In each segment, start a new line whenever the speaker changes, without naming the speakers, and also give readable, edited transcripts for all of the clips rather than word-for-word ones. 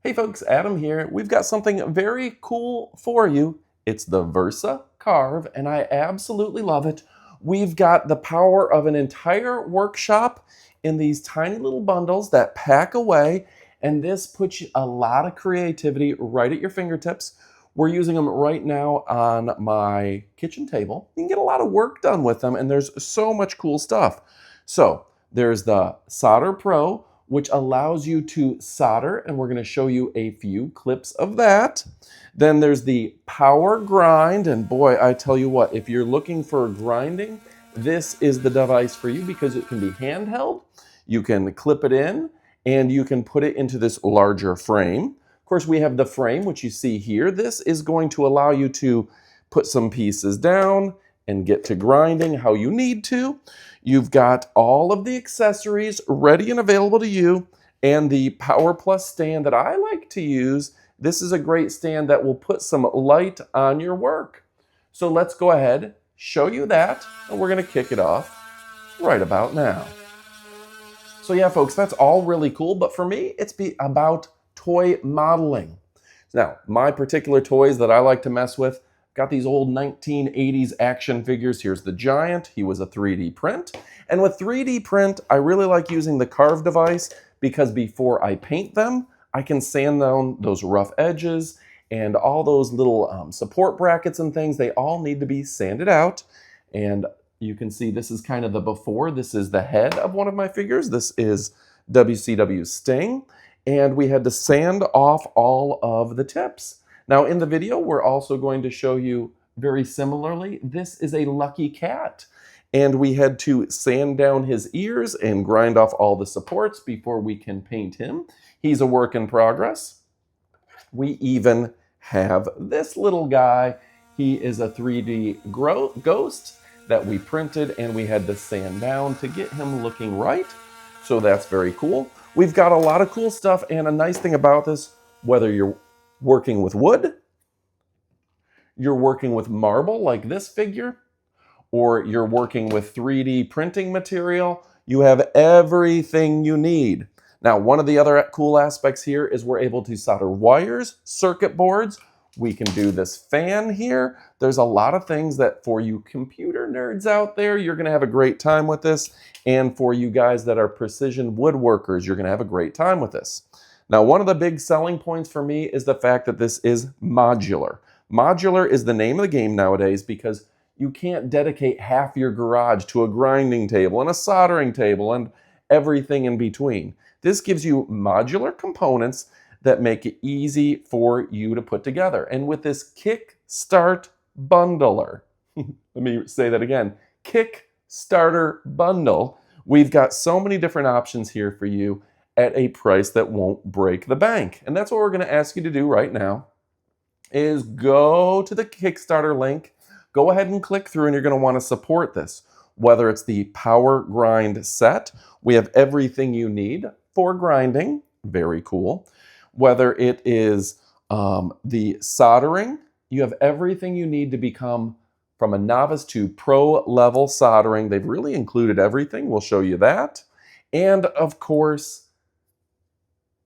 Hey folks, Adam here. We've got something very cool for you. It's the VersaCarve, and I absolutely love it. We've got the power of an entire workshop in these tiny little bundles that pack away, and this puts a lot of creativity right at your fingertips. We're using them right now on my kitchen table. You can get a lot of work done with them, and there's so much cool stuff. So there's the Solder Pro, which allows you to solder, and we're going to show you a few clips of that. Then there's the Power Grind, and boy, I tell you what, if you're looking for grinding, this is the device for you because it can be handheld. You can clip it in, and you can put it into this larger frame. Of course, we have the frame, which you see here. This is going to allow you to put some pieces down and get to grinding how you need to. You've got all of the accessories ready and available to you, and the Power Plus stand that I like to use. This is a great stand that will put some light on your work. So let's go ahead, show you that, and we're going to kick it off right about now. So yeah, folks, that's all really cool, but for me, it's about toy modeling. Now, my particular toys that I like to mess with, got these old 1980s action figures. Here's the Giant. He was a 3D print. And with 3D print, I really like using the Carve device because before I paint them, I can sand down those rough edges and all those little support brackets and things. They all need to be sanded out. And you can see this is kind of the before. This is the head of one of my figures. This is WCW Sting. And we had to sand off all of the tips. Now in the video, we're also going to show you very similarly, this is a Lucky Cat. And we had to sand down his ears and grind off all the supports before we can paint him. He's a work in progress. We even have this little guy. He is a 3D ghost that we printed and we had to sand down to get him looking right. So that's very cool. We've got a lot of cool stuff, and a nice thing about this, whether you're working with wood, you're working with marble like this figure, or you're working with 3D printing material, you have everything you need. Now, one of the other cool aspects here is we're able to solder wires, circuit boards. We can do this fan here. There's a lot of things that for you computer nerds out there, you're gonna have a great time with this. And for you guys that are precision woodworkers, you're gonna have a great time with this. Now, one of the big selling points for me is the fact that this is modular. Modular is the name of the game nowadays because you can't dedicate half your garage to a grinding table and a soldering table and everything in between. This gives you modular components that make it easy for you to put together. And with this Kickstart Bundler, let me say that again, Kickstarter Bundle, we've got so many different options here for you at a price that won't break the bank. And that's what we're going to ask you to do right now is go to the Kickstarter link, go ahead and click through, and you're going to want to support this. Whether it's the Power Grind set, we have everything you need for grinding, very cool. Whether it is the soldering, you have everything you need to become from a novice to pro level soldering. They've really included everything. We'll show you that. And of course,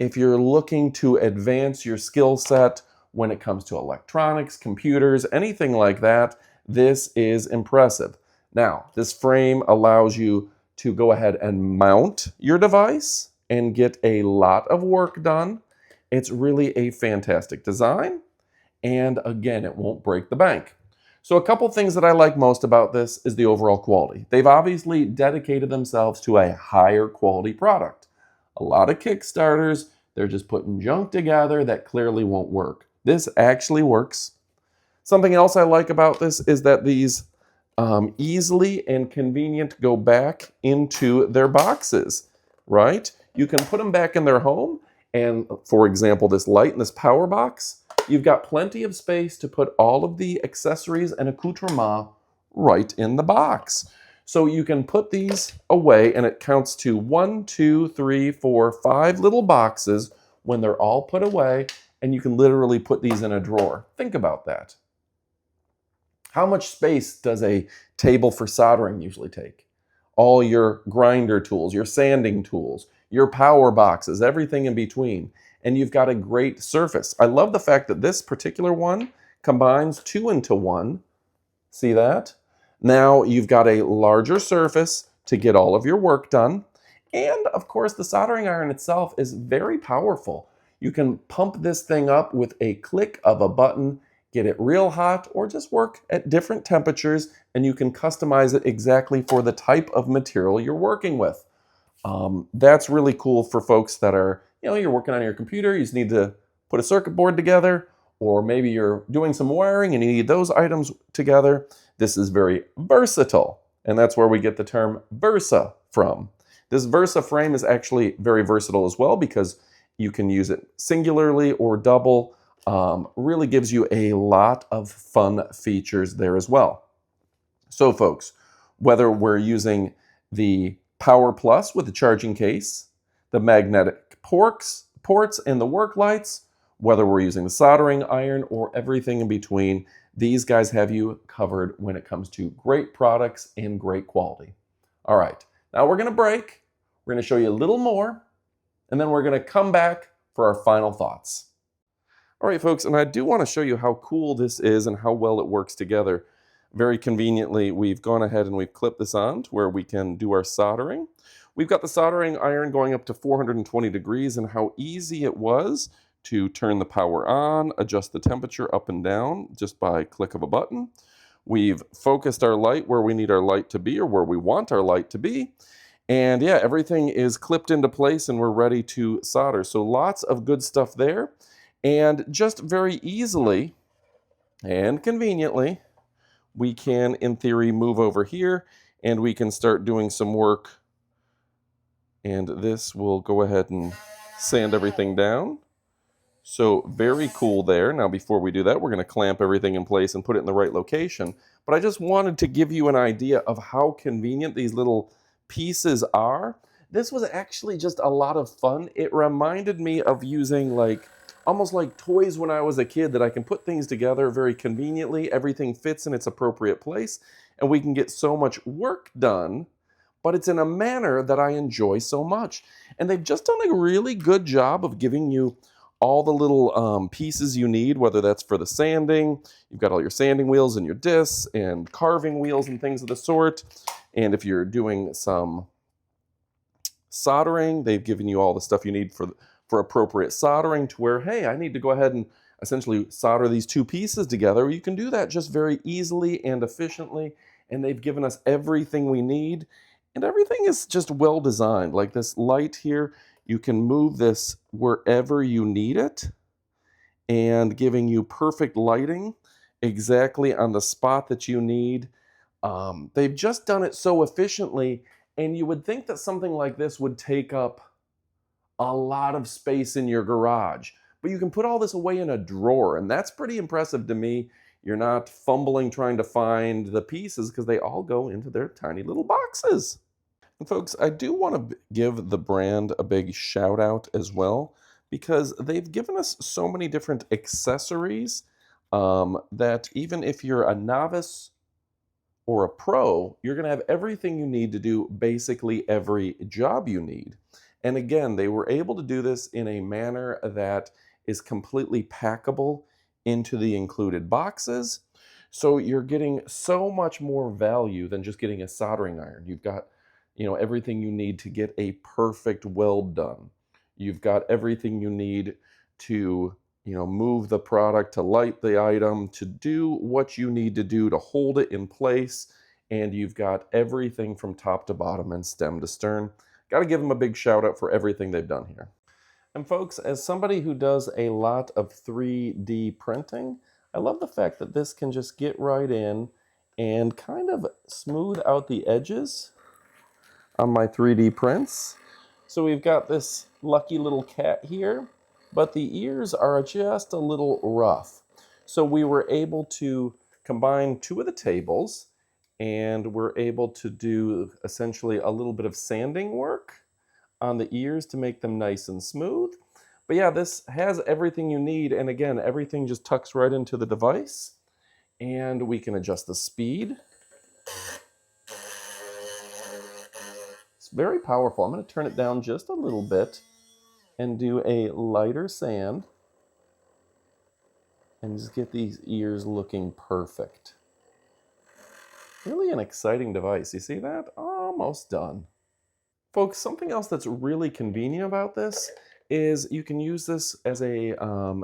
if you're looking to advance your skill set when it comes to electronics, computers, anything like that, this is impressive. Now, this frame allows you to go ahead and mount your device and get a lot of work done. It's really a fantastic design. And again, it won't break the bank. So a couple things that I like most about this is the overall quality. They've obviously dedicated themselves to a higher quality product. A lot of Kickstarters, they're just putting junk together that clearly won't work. This actually works. Something else I like about this is that these easily and convenient go back into their boxes, right? You can put them back in their home, and for example, this light in this power box, you've got plenty of space to put all of the accessories and accoutrements right in the box. So you can put these away, and it counts to 1, 2, 3, 4, 5 little boxes when they're all put away, and you can literally put these in a drawer. Think about that. How much space does a table for soldering usually take? All your grinder tools, your sanding tools, your power boxes, everything in between. and you've got a great surface. I love the fact that this particular one combines 2 into 1. See that? Now you've got a larger surface to get all of your work done. And of course, the soldering iron itself is very powerful. You can pump this thing up with a click of a button, get it real hot, or just work at different temperatures, and you can customize it exactly for the type of material you're working with. That's really cool for folks that are, you're working on your computer, you just need to put a circuit board together, or maybe you're doing some wiring and you need those items together. This is very versatile, and that's where we get the term Versa from. This Versa frame is actually very versatile as well because you can use it singularly or double. Really gives you a lot of fun features there as well. So folks, whether we're using the Power Plus with the charging case, the magnetic ports, and the work lights, whether we're using the soldering iron or everything in between, these guys have you covered when it comes to great products and great quality. All right, now we're going to break. We're going to show you a little more, and then we're going to come back for our final thoughts. All right, folks, and I do want to show you how cool this is and how well it works together. Very conveniently, we've gone ahead and we've clipped this on to where we can do our soldering. We've got the soldering iron going up to 420 degrees, and how easy it was to turn the power on, adjust the temperature up and down just by click of a button. We've focused our light where we need our light to be or where we want our light to be. And yeah, everything is clipped into place and we're ready to solder. So lots of good stuff there. And just very easily and conveniently, we can, in theory, move over here and we can start doing some work. And this will go ahead and sand everything down. So very cool there. Now before we do that, we're going to clamp everything in place and put it in the right location. But I just wanted to give you an idea of how convenient these little pieces are. This was actually just a lot of fun. It reminded me of using almost like toys when I was a kid, that I can put things together very conveniently. Everything fits in its appropriate place and we can get so much work done, but it's in a manner that I enjoy so much. And they've just done a really good job of giving you all the little pieces you need, whether that's for the sanding. You've got all your sanding wheels and your discs and carving wheels and things of the sort. And if you're doing some soldering, they've given you all the stuff you need for appropriate soldering, to where, hey, I need to go ahead and essentially solder these two pieces together. You can do that just very easily and efficiently. And they've given us everything we need. And everything is just well designed. Like this light here, you can move this wherever you need it, and giving you perfect lighting exactly on the spot that you need. They've just done it so efficiently, and you would think that something like this would take up a lot of space in your garage. But you can put all this away in a drawer, and that's pretty impressive to me. You're not fumbling trying to find the pieces because they all go into their tiny little boxes. And folks, I do want to give the brand a big shout out as well, because they've given us so many different accessories that even if you're a novice or a pro, you're going to have everything you need to do basically every job you need. And again, they were able to do this in a manner that is completely packable into the included boxes. So you're getting so much more value than just getting a soldering iron. You've got, everything you need to get a perfect weld done. You've got everything you need to, move the product, to light the item, to do what you need to do to hold it in place. And you've got everything from top to bottom and stem to stern. Got to give them a big shout out for everything they've done here. And folks, as somebody who does a lot of 3D printing, I love the fact that this can just get right in and kind of smooth out the edges on my 3D prints. So we've got this lucky little cat here, but the ears are just a little rough. So we were able to combine two of the tables, and we're able to do essentially a little bit of sanding work on the ears to make them nice and smooth. But yeah, this has everything you need, and again, everything just tucks right into the device, and we can adjust the speed. It's very powerful. I'm going to turn it down just a little bit, and do a lighter sand and just get these ears looking perfect. Really an exciting device. You see that? Almost done. Folks, something else that's really convenient about this is you can use this as a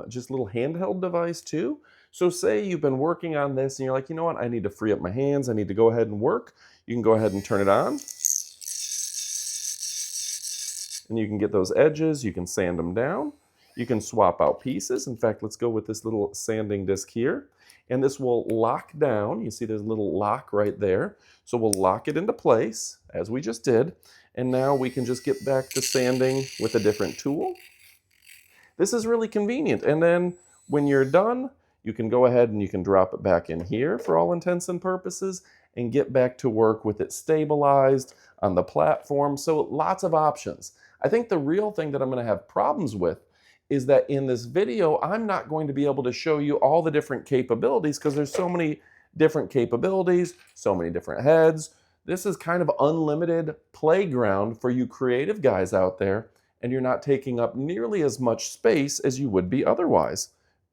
just little handheld device too. So say you've been working on this and you're like, you know what, I need to free up my hands. I need to go ahead and work. You can go ahead and turn it on. And you can get those edges. You can sand them down. You can swap out pieces. In fact, let's go with this little sanding disc here. And this will lock down. You see there's a little lock right there. So we'll lock it into place, as we just did. And now we can just get back to sanding with a different tool. This is really convenient. And then when you're done, you can go ahead and you can drop it back in here for all intents and purposes and get back to work with it stabilized on the platform. So lots of options. I think the real thing that I'm going to have problems with is that in this video, I'm not going to be able to show you all the different capabilities because there's so many different capabilities, so many different heads. This is kind of unlimited playground for you creative guys out there, and you're not taking up nearly as much space as you would be otherwise.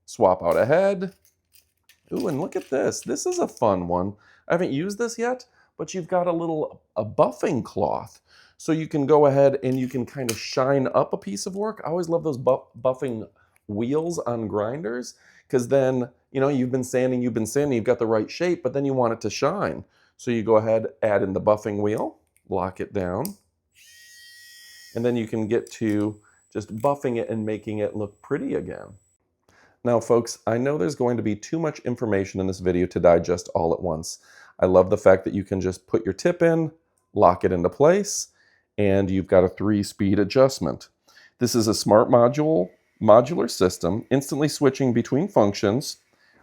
Swap out a head. Ooh, and look at this. This is a fun one. I haven't used this yet, but you've got a buffing cloth. So you can go ahead and you can kind of shine up a piece of work. I always love those buffing wheels on grinders because then, you know, you've been sanding, you've got the right shape, but then you want it to shine. So you go ahead, add in the buffing wheel, lock it down, and then you can get to just buffing it and making it look pretty again. Now, folks, I know there's going to be too much information in this video to digest all at once. I love the fact that you can just put your tip in, lock it into place, and you've got a 3-speed adjustment. This is a smart modular system, instantly switching between functions.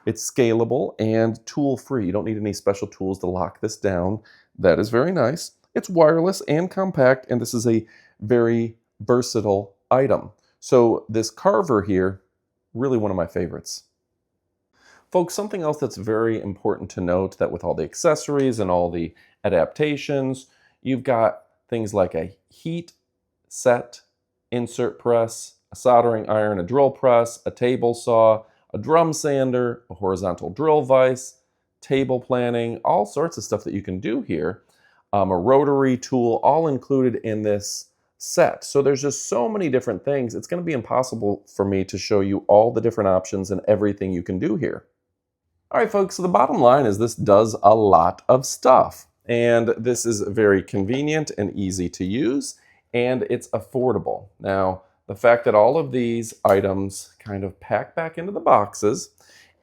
It's scalable and tool-free. You don't need any special tools to lock this down. That is very nice. It's wireless and compact, and this is a very versatile item. So this carver here, really one of my favorites. Folks, something else that's very important to note that with all the accessories and all the adaptations, you've got things like a heat set insert press, a soldering iron, a drill press, a table saw, a drum sander, a horizontal drill vise, table planning, all sorts of stuff that you can do here. A rotary tool, all included in this set. So there's just so many different things. It's going to be impossible for me to show you all the different options and everything you can do here. All right, folks, so the bottom line is this does a lot of stuff. And this is very convenient and easy to use, and it's affordable. Now, the fact that all of these items kind of pack back into the boxes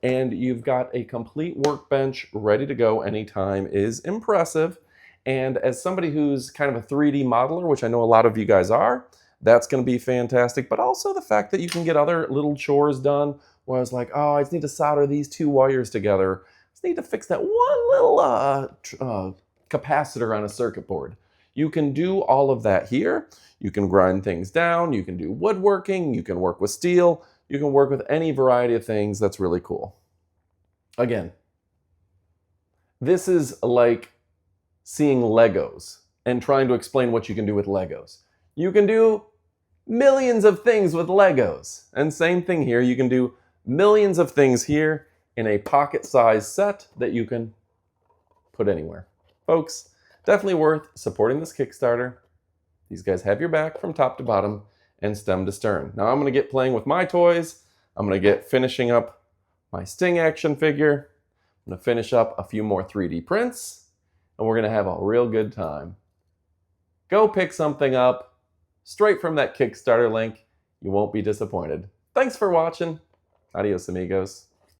and you've got a complete workbench ready to go anytime is impressive. And as somebody who's kind of a 3D modeler, which I know a lot of you guys are, that's going to be fantastic. But also the fact that you can get other little chores done where I was like, oh, I just need to solder these 2 wires together. I just need to fix that one little capacitor on a circuit board. You can do all of that here. You can grind things down. You can do woodworking. You can work with steel. You can work with any variety of things. That's really cool. Again, this is like seeing Legos and trying to explain what you can do with Legos. You can do millions of things with Legos. And same thing here. You can do millions of things here in a pocket-sized set that you can put anywhere. Folks, definitely worth supporting this Kickstarter. These guys have your back from top to bottom and stem to stern. Now I'm going to get playing with my toys. I'm going to get finishing up my Sting action figure. I'm going to finish up a few more 3D prints, and we're going to have a real good time. Go pick something up straight from that Kickstarter link. You won't be disappointed. Thanks for watching. Adios, amigos.